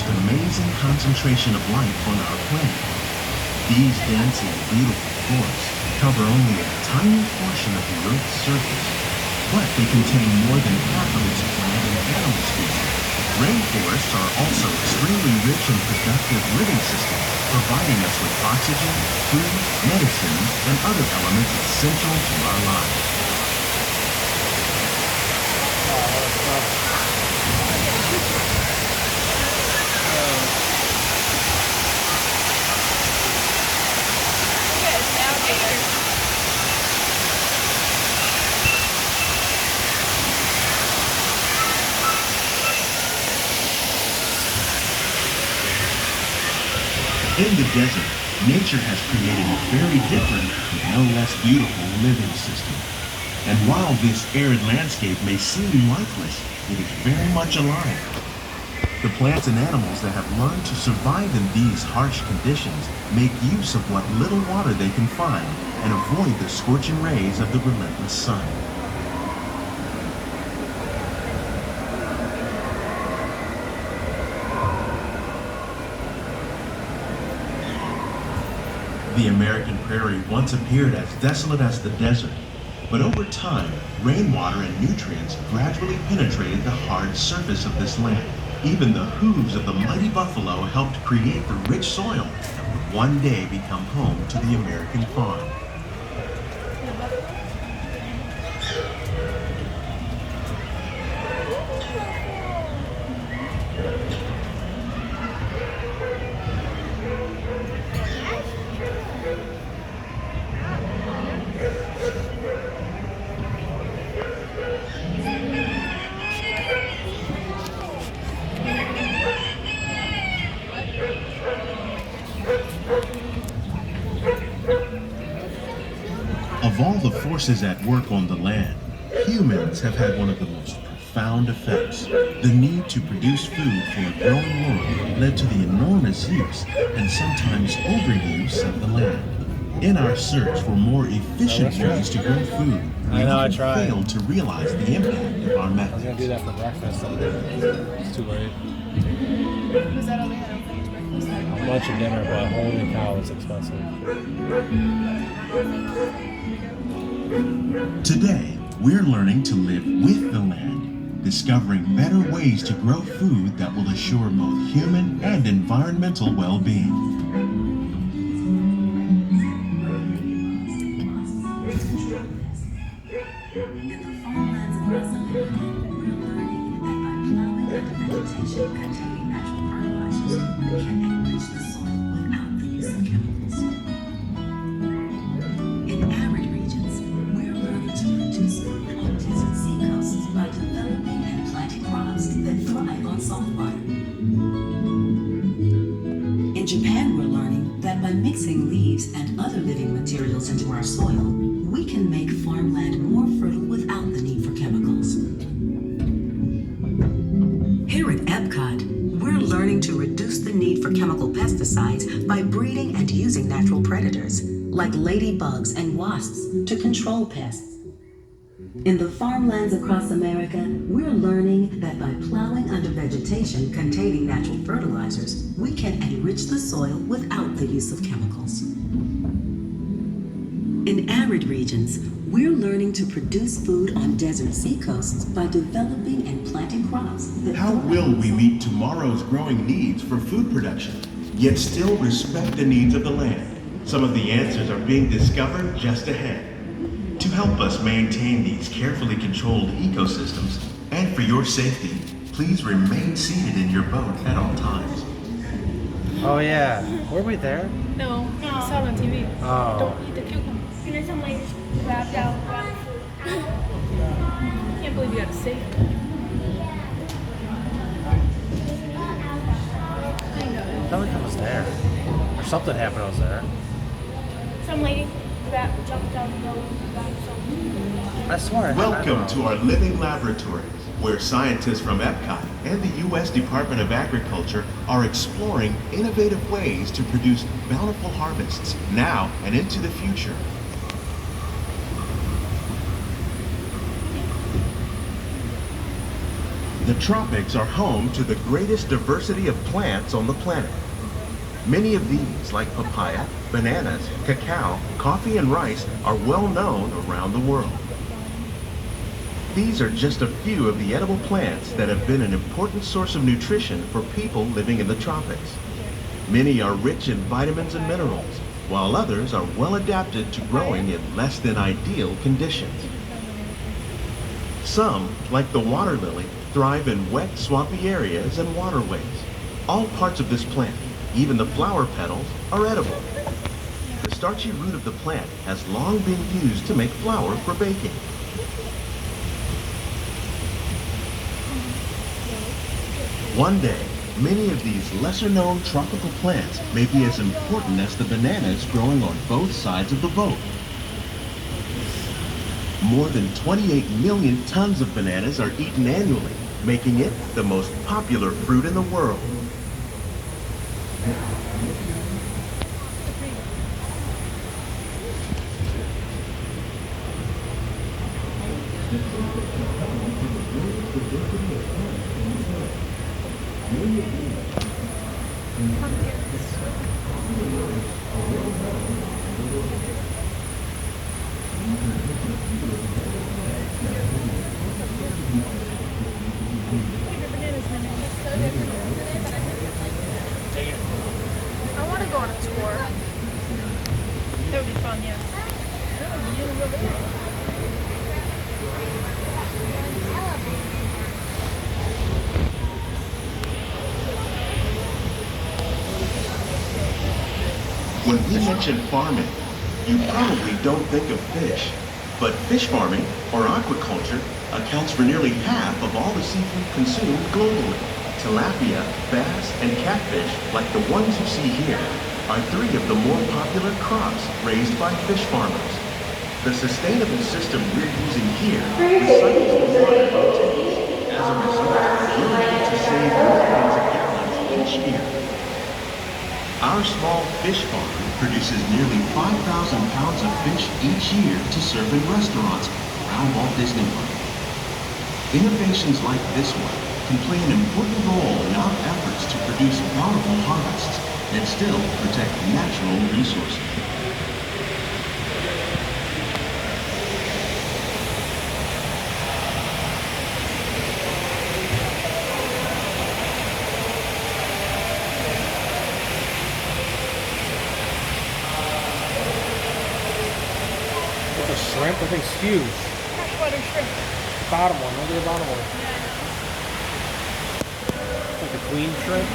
most amazing concentration of life on our planet. These dense and beautiful forests cover only a tiny portion of the Earth's surface, but they contain more than half of its plant and animal species. Rainforests are also extremely rich and productive living systems, providing us with oxygen, food, medicine, and other elements essential to our lives. In the desert, nature has created a very different, but no less beautiful living system. And while this arid landscape may seem lifeless, it is very much alive. The plants and animals that have learned to survive in these harsh conditions make use of what little water they can find and avoid the scorching rays of the relentless sun. The American prairie once appeared as desolate as the desert, but over time, rainwater and nutrients gradually penetrated the hard surface of this land. Even the hooves of the mighty buffalo helped create the rich soil that would one day become home to the American farm. Of all the forces at work on the land, humans have had one of the most profound effects. The need to produce food for a growing world led to the enormous use and sometimes overuse of the land. In our search for more efficient ways to grow food, we often failed to realize the impact of our I was methods. gonna do that for breakfast. It's too late. Was that all they had open for breakfast? Lunch and dinner, but holy cow, it's expensive. Today, we're learning to live with the land, discovering better ways to grow food that will assure both human and environmental well-being. In arid regions, we're learning to produce food on desert seacoasts by developing and planting crops that thrive on salt water. In Japan, we're learning that by mixing leaves and other living materials into our soil, we can make farmland more fertile without the need for chemicals. Here at Epcot, we're learning to reduce the need for chemical pesticides by breeding and using natural predators, like ladybugs and wasps, to control pests. In the farmlands across America, we're learning that by plowing under vegetation containing natural fertilizers, we can enrich the soil without the use of chemicals. In arid regions, we're learning to produce food on desert seacoasts by developing and planting crops that How will we meet tomorrow's growing needs for food production, yet still respect the needs of the land? Some of the answers are being discovered just ahead. To help us maintain these carefully controlled ecosystems, and for your safety, please remain seated in your boat at all times. Oh yeah, were we there? No, I saw it on TV. Oh. Don't eat the cucumber. And then some lady grabbed out food. Can't believe you had to save it. I felt like I was there. Or something happened, I was there. Some lady jumped down the boat and grabbed something. I swear. Welcome to our living laboratory, where scientists from Epcot and the U.S. Department of Agriculture are exploring innovative ways to produce bountiful harvests now and into the future. The tropics are home to the greatest diversity of plants on the planet. Many of these, like papaya, bananas, cacao, coffee, and rice, are well known around the world. These are just a few of the edible plants that have been an important source of nutrition for people living in the tropics. Many are rich in vitamins and minerals, while others are well adapted to growing in less than ideal conditions. Some, like the water lily, thrive in wet, swampy areas and waterways. All parts of this plant, even the flower petals, are edible. The starchy root of the plant has long been used to make flour for baking. One day, many of these lesser-known tropical plants may be as important as the bananas growing on both sides of the boat. More than 28 million tons of bananas are eaten annually, making it the most popular fruit in the world. I want to go on a tour. That would be fun, yeah. When we mention farming, you probably don't think of fish. But fish farming, or aquaculture, accounts for nearly half of all the seafood consumed globally. Tilapia, bass, and catfish, like the ones you see here, are three of the more popular crops raised by fish farmers. The sustainable system we're using here recycles the water it takes. As a result, we're able to save millions of gallons each year. Our small fish farm produces nearly 5,000 pounds of fish each year to serve in restaurants around Walt Disney World. Innovations like this one can play an important role in our efforts to produce bountiful harvests and still protect natural resources. Look at the shrimp. That thing's huge. Freshwater shrimp. Bottom one. Look at the bottom one. It's like a queen shrimp.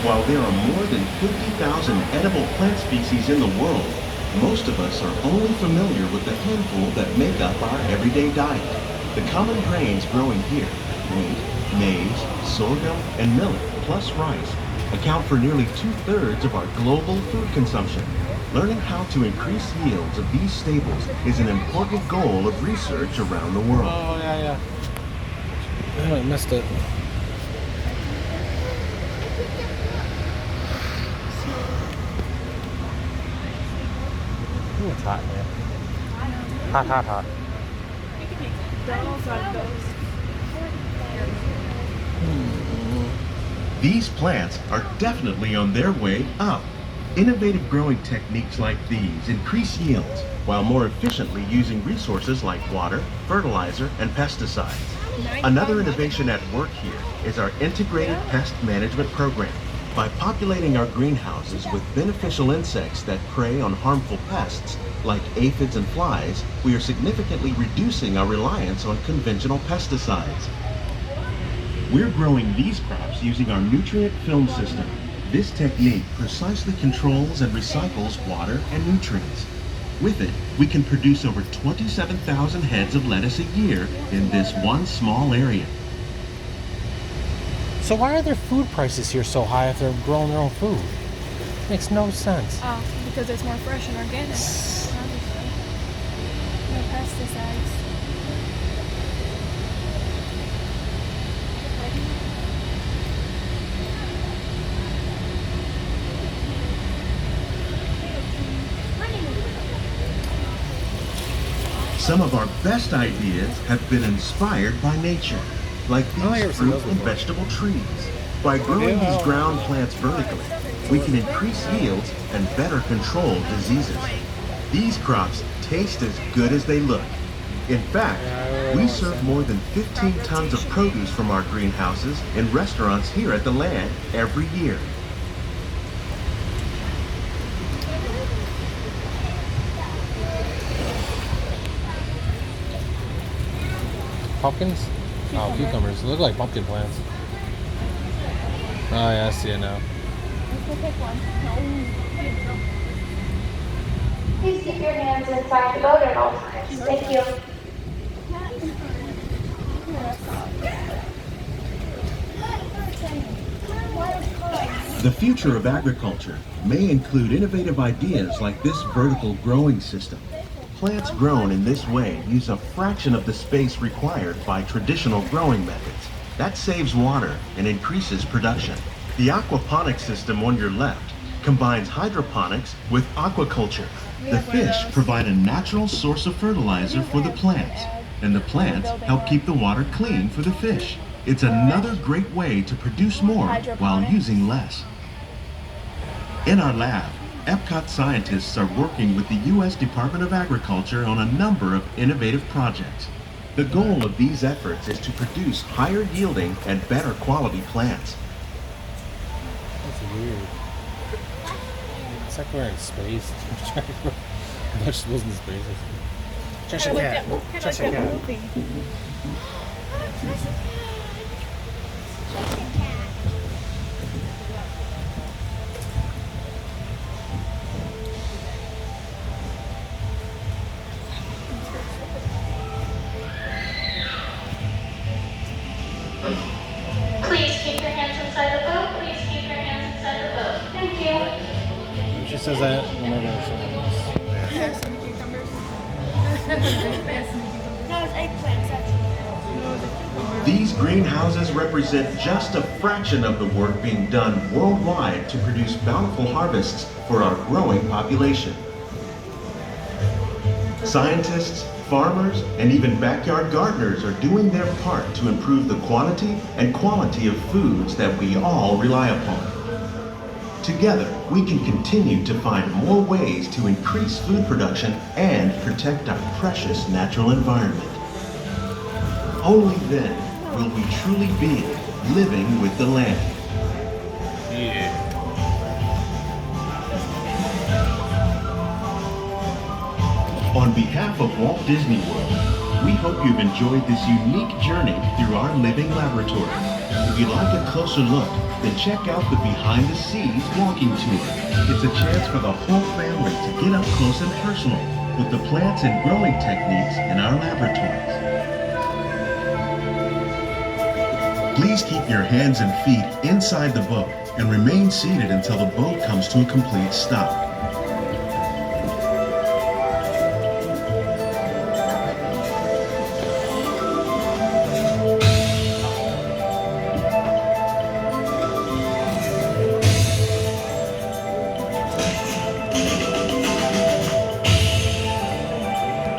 While there are more than 50,000 edible plant species in the world, most of us are only familiar with the handful that make up our everyday diet. The common grains growing here, wheat, maize, sorghum, and millet, plus rice, account for nearly 2/3 of our global food consumption. Learning how to increase yields of these staples is an important goal of research around the world. Oh, yeah. Oh, I missed it. Ooh, it's hot, man. Hot. You can make dolls out of those. These plants are definitely on their way up. Innovative growing techniques like these increase yields while more efficiently using resources like water, fertilizer, and pesticides. Another innovation at work here is our integrated pest management program. By populating our greenhouses with beneficial insects that prey on harmful pests, like aphids and flies, we are significantly reducing our reliance on conventional pesticides. We're growing these crops using our nutrient film system. This technique precisely controls and recycles water and nutrients. With it, we can produce over 27,000 heads of lettuce a year in this one small area. So why are their food prices here so high if they're growing their own food? Makes no sense. Oh, because it's more fresh and organic. Obviously. No pesticides. Some of our best ideas have been inspired by nature, like I don't think I've these seen fruit those and before. vegetable trees. By growing these ground plants vertically, we can increase yields and better control diseases. These crops taste as good as they look. In fact, we serve more than 15 tons of produce from our greenhouses in restaurants here at the land every year. Pumpkins? Oh, cucumbers. They look like pumpkin plants. Oh, yeah, I see it now. Let's go pick one. No. Please keep your hands inside the boat at all times. Thank you. The future of agriculture may include innovative ideas like this vertical growing system. Plants grown in this way use a fraction of the space required by traditional growing methods. That saves water and increases production. The aquaponics system on your left combines hydroponics with aquaculture. The fish provide a natural source of fertilizer for the plants, and the plants help keep the water clean for the fish. It's another great way to produce more while using less. In our lab, Epcot scientists are working with the U.S. Department of Agriculture on a number of innovative projects. The goal of these efforts is to produce higher yielding and better quality plants. That's weird. It's like we're in space. Vegetables in space. Cheshire cat. Cheshire cat. Please keep your hands inside the boat. Please keep your hands inside the boat. Thank you. She says that whenever I'm Pass some cucumbers. No, it's eggplants actually. No, it's cucumbers. These greenhouses represent just a fraction of the work being done worldwide to produce bountiful harvests for our growing population. Scientists, farmers, and even backyard gardeners are doing their part to improve the quantity and quality of foods that we all rely upon. Together, we can continue to find more ways to increase food production and protect our precious natural environment. Only then will we truly be living with the land. Yeah. On behalf of Walt Disney World, we hope you've enjoyed this unique journey through our living laboratory. If you'd like a closer look, then check out the Behind the Scenes walking tour. It's a chance for the whole family to get up close and personal with the plants and growing techniques in our laboratories. Please keep your hands and feet inside the boat and remain seated until the boat comes to a complete stop.